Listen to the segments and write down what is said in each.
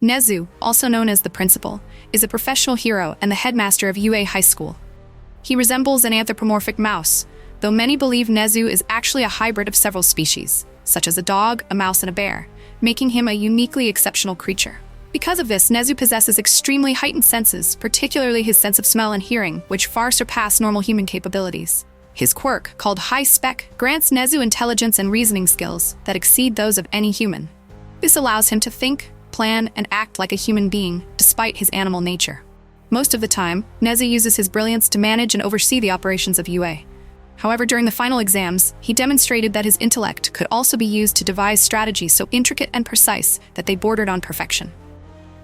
Nezu, also known as the Principal, is a professional hero and the headmaster of UA High School. He resembles an anthropomorphic mouse, though many believe Nezu is actually a hybrid of several species, such as a dog, a mouse, and a bear, making him a uniquely exceptional creature. Because of this, Nezu possesses extremely heightened senses, particularly his sense of smell and hearing, which far surpass normal human capabilities. His quirk, called High Spec, grants Nezu intelligence and reasoning skills that exceed those of any human. This allows him to think, plan, and act like a human being, despite his animal nature. Most of the time, Nezu uses his brilliance to manage and oversee the operations of UA. However, during the final exams, he demonstrated that his intellect could also be used to devise strategies so intricate and precise that they bordered on perfection.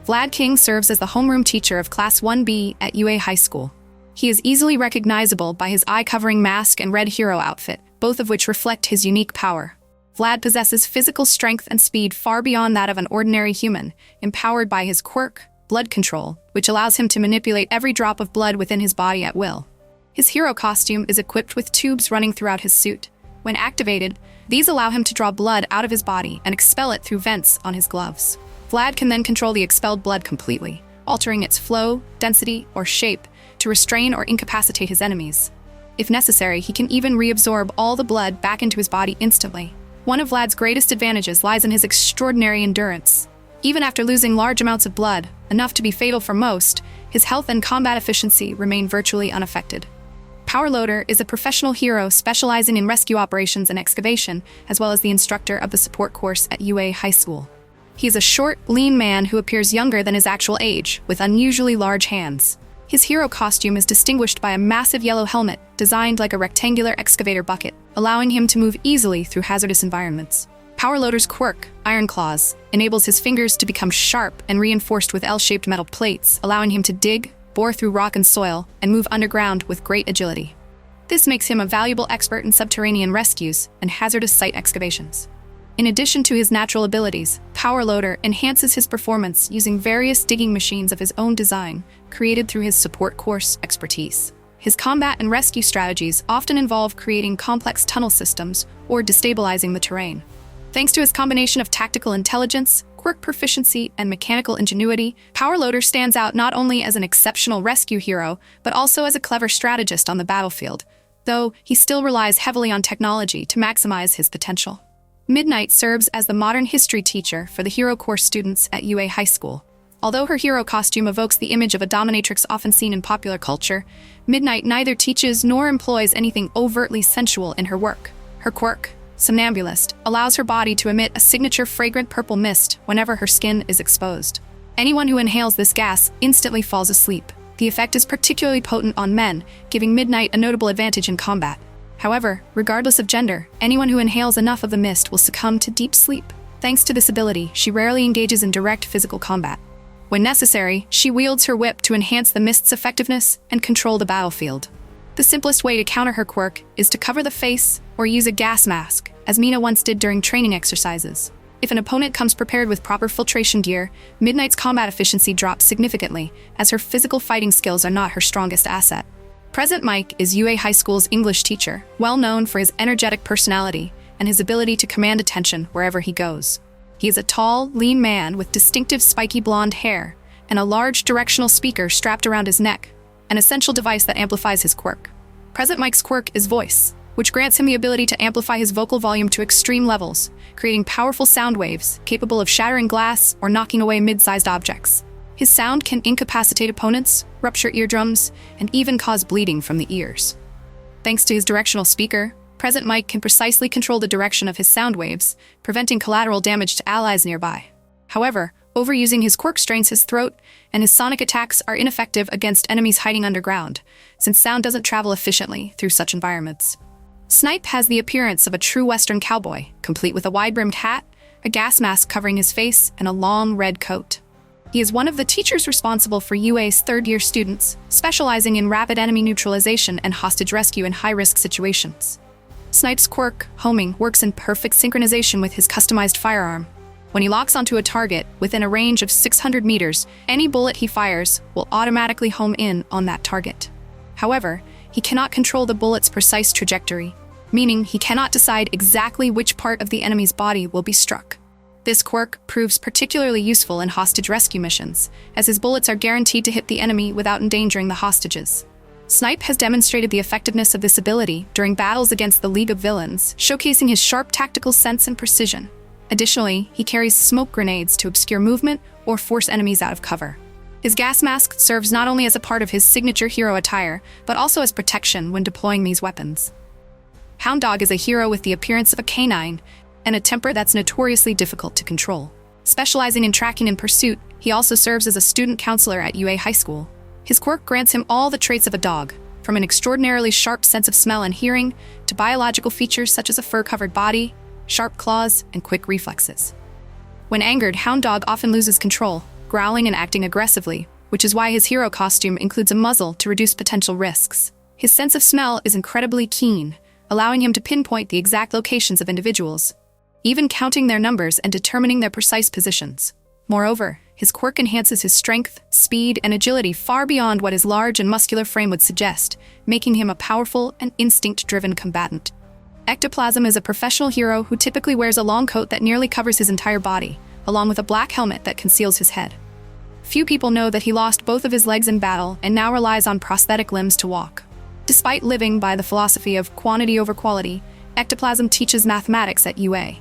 Vlad King serves as the homeroom teacher of Class 1B at UA High School. He is easily recognizable by his eye-covering mask and red hero outfit, both of which reflect his unique power. Vlad possesses physical strength and speed far beyond that of an ordinary human, empowered by his quirk, blood control, which allows him to manipulate every drop of blood within his body at will. His hero costume is equipped with tubes running throughout his suit. When activated, these allow him to draw blood out of his body and expel it through vents on his gloves. Vlad can then control the expelled blood completely, altering its flow, density, or shape to restrain or incapacitate his enemies. If necessary, he can even reabsorb all the blood back into his body instantly. One of Vlad's greatest advantages lies in his extraordinary endurance. Even after losing large amounts of blood, enough to be fatal for most, his health and combat efficiency remain virtually unaffected. Powerloader is a professional hero specializing in rescue operations and excavation, as well as the instructor of the support course at UA High School. He is a short, lean man who appears younger than his actual age, with unusually large hands. His hero costume is distinguished by a massive yellow helmet designed like a rectangular excavator bucket, allowing him to move easily through hazardous environments. Powerloader's quirk, Iron Claws, enables his fingers to become sharp and reinforced with L-shaped metal plates, allowing him to dig, bore through rock and soil, and move underground with great agility. This makes him a valuable expert in subterranean rescues and hazardous site excavations. In addition to his natural abilities, Powerloader enhances his performance using various digging machines of his own design, created through his support course expertise. His combat and rescue strategies often involve creating complex tunnel systems or destabilizing the terrain. Thanks to his combination of tactical intelligence, quirk proficiency, and mechanical ingenuity, Powerloader stands out not only as an exceptional rescue hero, but also as a clever strategist on the battlefield, though he still relies heavily on technology to maximize his potential. Midnight serves as the modern history teacher for the hero course students at UA High School. Although her hero costume evokes the image of a dominatrix often seen in popular culture, Midnight neither teaches nor employs anything overtly sensual in her work. Her quirk, Somnambulist, allows her body to emit a signature fragrant purple mist whenever her skin is exposed. Anyone who inhales this gas instantly falls asleep. The effect is particularly potent on men, giving Midnight a notable advantage in combat. However, regardless of gender, anyone who inhales enough of the mist will succumb to deep sleep. Thanks to this ability, she rarely engages in direct physical combat. When necessary, she wields her whip to enhance the mist's effectiveness and control the battlefield. The simplest way to counter her quirk is to cover the face or use a gas mask, as Mina once did during training exercises. If an opponent comes prepared with proper filtration gear, Midnight's combat efficiency drops significantly, as her physical fighting skills are not her strongest asset. Present Mike is UA High School's English teacher, well known for his energetic personality and his ability to command attention wherever he goes. He is a tall, lean man with distinctive spiky blonde hair and a large directional speaker strapped around his neck, an essential device that amplifies his quirk. Present Mike's quirk is voice, which grants him the ability to amplify his vocal volume to extreme levels, creating powerful sound waves capable of shattering glass or knocking away mid-sized objects. His sound can incapacitate opponents, rupture eardrums, and even cause bleeding from the ears. Thanks to his directional speaker, Present Mike can precisely control the direction of his sound waves, preventing collateral damage to allies nearby. However, overusing his quirk strains his throat, and his sonic attacks are ineffective against enemies hiding underground, since sound doesn't travel efficiently through such environments. Snipe has the appearance of a true Western cowboy, complete with a wide-brimmed hat, a gas mask covering his face, and a long red coat. He is one of the teachers responsible for UA's third-year students, specializing in rapid enemy neutralization and hostage rescue in high-risk situations. Snipe's quirk, homing, works in perfect synchronization with his customized firearm. When he locks onto a target within a range of 600 meters, any bullet he fires will automatically home in on that target. However, he cannot control the bullet's precise trajectory, meaning he cannot decide exactly which part of the enemy's body will be struck. This quirk proves particularly useful in hostage rescue missions, as his bullets are guaranteed to hit the enemy without endangering the hostages. Snipe has demonstrated the effectiveness of this ability during battles against the League of Villains, showcasing his sharp tactical sense and precision. Additionally, he carries smoke grenades to obscure movement or force enemies out of cover. His gas mask serves not only as a part of his signature hero attire, but also as protection when deploying these weapons. Hound Dog is a hero with the appearance of a canine, and a temper that's notoriously difficult to control. Specializing in tracking and pursuit, he also serves as a student counselor at UA High School. His quirk grants him all the traits of a dog, from an extraordinarily sharp sense of smell and hearing, to biological features such as a fur-covered body, sharp claws, and quick reflexes. When angered, Hound Dog often loses control, growling and acting aggressively, which is why his hero costume includes a muzzle to reduce potential risks. His sense of smell is incredibly keen, allowing him to pinpoint the exact locations of individuals, even counting their numbers and determining their precise positions. Moreover, his quirk enhances his strength, speed, and agility far beyond what his large and muscular frame would suggest, making him a powerful and instinct-driven combatant. Ectoplasm is a professional hero who typically wears a long coat that nearly covers his entire body, along with a black helmet that conceals his head. Few people know that he lost both of his legs in battle and now relies on prosthetic limbs to walk. Despite living by the philosophy of quantity over quality, Ectoplasm teaches mathematics at UA.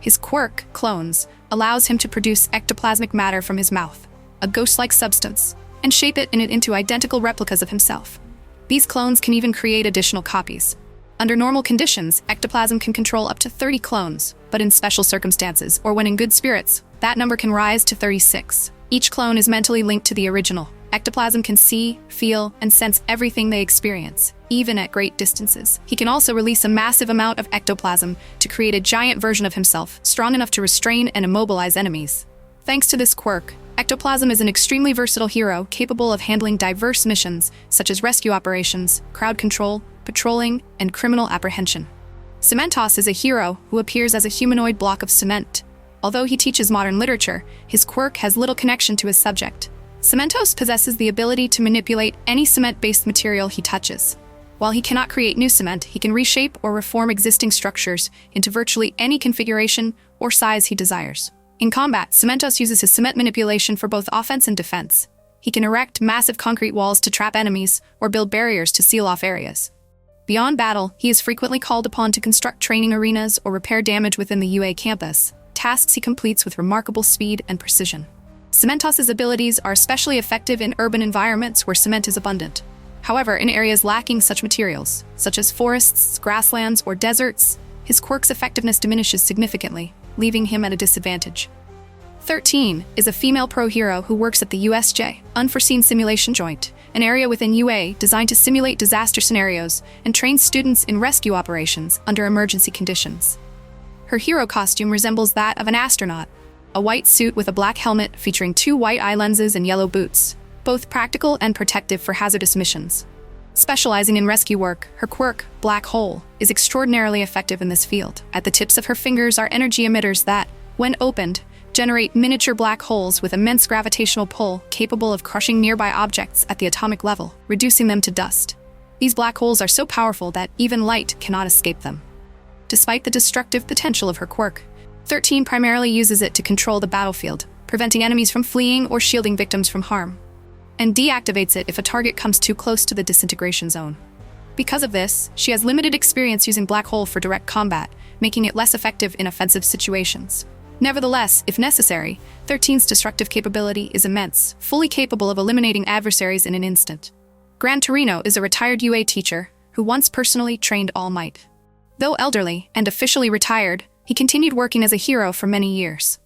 His quirk, Clones, allows him to produce ectoplasmic matter from his mouth, a ghost-like substance, and shape it into identical replicas of himself. These clones can even create additional copies. Under normal conditions, Ectoplasm can control up to 30 clones, but in special circumstances, or when in good spirits, that number can rise to 36. Each clone is mentally linked to the original. Ectoplasm can see, feel, and sense everything they experience, even at great distances. He can also release a massive amount of ectoplasm to create a giant version of himself, strong enough to restrain and immobilize enemies. Thanks to this quirk, Ectoplasm is an extremely versatile hero capable of handling diverse missions, such as rescue operations, crowd control, patrolling, and criminal apprehension. Cementoss is a hero who appears as a humanoid block of cement. Although he teaches modern literature, his quirk has little connection to his subject. Cementoss possesses the ability to manipulate any cement-based material he touches. While he cannot create new cement, he can reshape or reform existing structures into virtually any configuration or size he desires. In combat, Cementoss uses his cement manipulation for both offense and defense. He can erect massive concrete walls to trap enemies or build barriers to seal off areas. Beyond battle, he is frequently called upon to construct training arenas or repair damage within the UA campus, tasks he completes with remarkable speed and precision. Cementoss's abilities are especially effective in urban environments where cement is abundant. However, in areas lacking such materials, such as forests, grasslands, or deserts, his quirk's effectiveness diminishes significantly, leaving him at a disadvantage. 13 is a female pro hero who works at the USJ, Unforeseen Simulation Joint, an area within UA designed to simulate disaster scenarios and train students in rescue operations under emergency conditions. Her hero costume resembles that of an astronaut, a white suit with a black helmet featuring 2 white eye lenses and yellow boots, both practical and protective for hazardous missions. Specializing in rescue work, her quirk, Black Hole, is extraordinarily effective in this field. At the tips of her fingers are energy emitters that, when opened, generate miniature black holes with immense gravitational pull capable of crushing nearby objects at the atomic level, reducing them to dust. These black holes are so powerful that even light cannot escape them. Despite the destructive potential of her quirk, 13 primarily uses it to control the battlefield, preventing enemies from fleeing or shielding victims from harm, and deactivates it if a target comes too close to the disintegration zone. Because of this, she has limited experience using Black Hole for direct combat, making it less effective in offensive situations. Nevertheless, if necessary, 13's destructive capability is immense, fully capable of eliminating adversaries in an instant. Gran Torino is a retired UA teacher who once personally trained All Might. Though elderly and officially retired, he continued working as a hero for many years.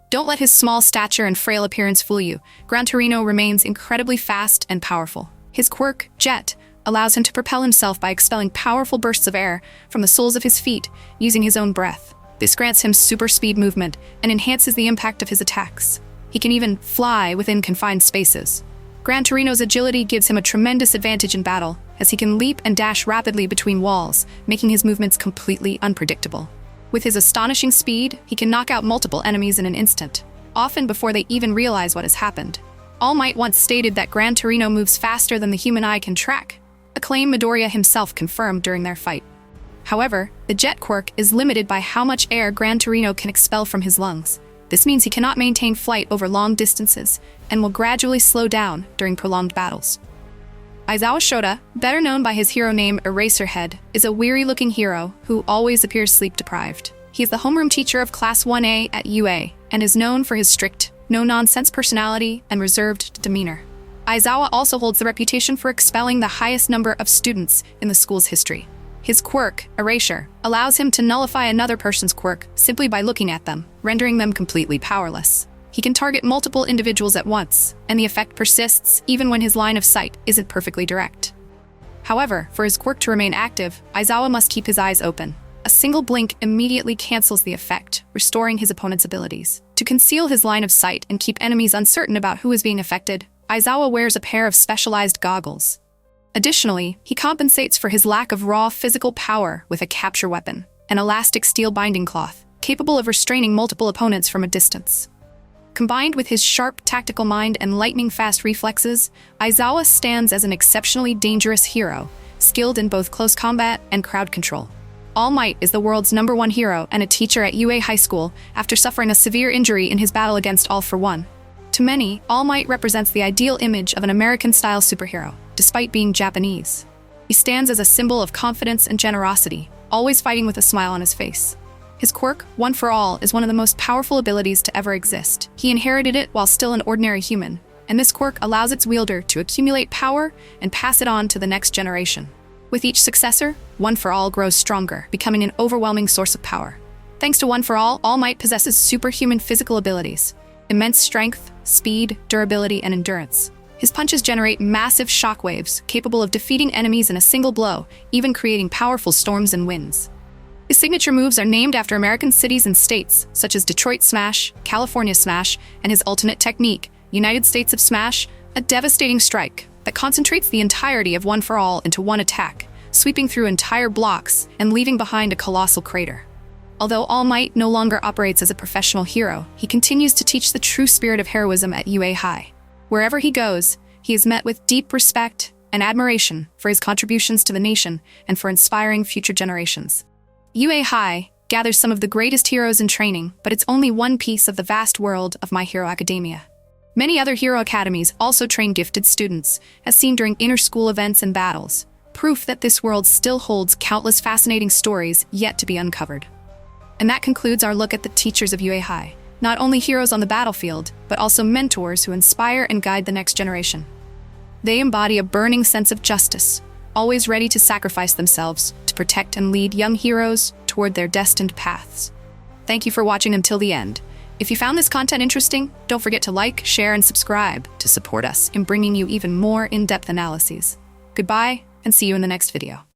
Don't let his small stature and frail appearance fool you. Gran Torino remains incredibly fast and powerful. His quirk, Jet, allows him to propel himself by expelling powerful bursts of air from the soles of his feet using his own breath. This grants him super speed movement and enhances the impact of his attacks. He can even fly within confined spaces. Gran Torino's agility gives him a tremendous advantage in battle, as he can leap and dash rapidly between walls, making his movements completely unpredictable. With his astonishing speed, he can knock out multiple enemies in an instant, often before they even realize what has happened. All Might once stated that Gran Torino moves faster than the human eye can track, a claim Midoriya himself confirmed during their fight. However, the Jet quirk is limited by how much air Gran Torino can expel from his lungs, This means he cannot maintain flight over long distances and will gradually slow down during prolonged battles. Aizawa Shota, better known by his hero name Eraserhead, is a weary-looking hero who always appears sleep-deprived. He is the homeroom teacher of Class 1A at UA and is known for his strict, no-nonsense personality and reserved demeanor. Aizawa also holds the reputation for expelling the highest number of students in the school's history. His quirk, Erasure, allows him to nullify another person's quirk simply by looking at them, rendering them completely powerless. He can target multiple individuals at once, and the effect persists even when his line of sight isn't perfectly direct. However, for his quirk to remain active, Aizawa must keep his eyes open. A single blink immediately cancels the effect, restoring his opponent's abilities. To conceal his line of sight and keep enemies uncertain about who is being affected, Aizawa wears a pair of specialized goggles. Additionally, he compensates for his lack of raw physical power with a capture weapon, an elastic steel binding cloth, capable of restraining multiple opponents from a distance. Combined with his sharp tactical mind and lightning-fast reflexes, Aizawa stands as an exceptionally dangerous hero, skilled in both close combat and crowd control. All Might is the world's #1 hero and a teacher at UA High School after suffering a severe injury in his battle against All for One. To many, All Might represents the ideal image of an American-style superhero, despite being Japanese. He stands as a symbol of confidence and generosity, always fighting with a smile on his face. His quirk, One for All, is one of the most powerful abilities to ever exist. He inherited it while still an ordinary human, and this quirk allows its wielder to accumulate power and pass it on to the next generation. With each successor, One for All grows stronger, becoming an overwhelming source of power. Thanks to One for All Might possesses superhuman physical abilities, immense strength, speed, durability, and endurance. His punches generate massive shockwaves, capable of defeating enemies in a single blow, even creating powerful storms and winds. His signature moves are named after American cities and states, such as Detroit Smash, California Smash, and his ultimate technique, United States of Smash, a devastating strike that concentrates the entirety of One for All into one attack, sweeping through entire blocks and leaving behind a colossal crater. Although All Might no longer operates as a professional hero, he continues to teach the true spirit of heroism at UA High. Wherever he goes, he is met with deep respect and admiration for his contributions to the nation and for inspiring future generations. UA High gathers some of the greatest heroes in training, but it's only one piece of the vast world of My Hero Academia. Many other hero academies also train gifted students, as seen during inter-school events and battles, proof that this world still holds countless fascinating stories yet to be uncovered. And that concludes our look at the teachers of UA High. Not only heroes on the battlefield, but also mentors who inspire and guide the next generation. They embody a burning sense of justice, always ready to sacrifice themselves to protect and lead young heroes toward their destined paths. Thank you for watching until the end. If you found this content interesting, don't forget to like, share, and subscribe to support us in bringing you even more in-depth analyses. Goodbye, and see you in the next video.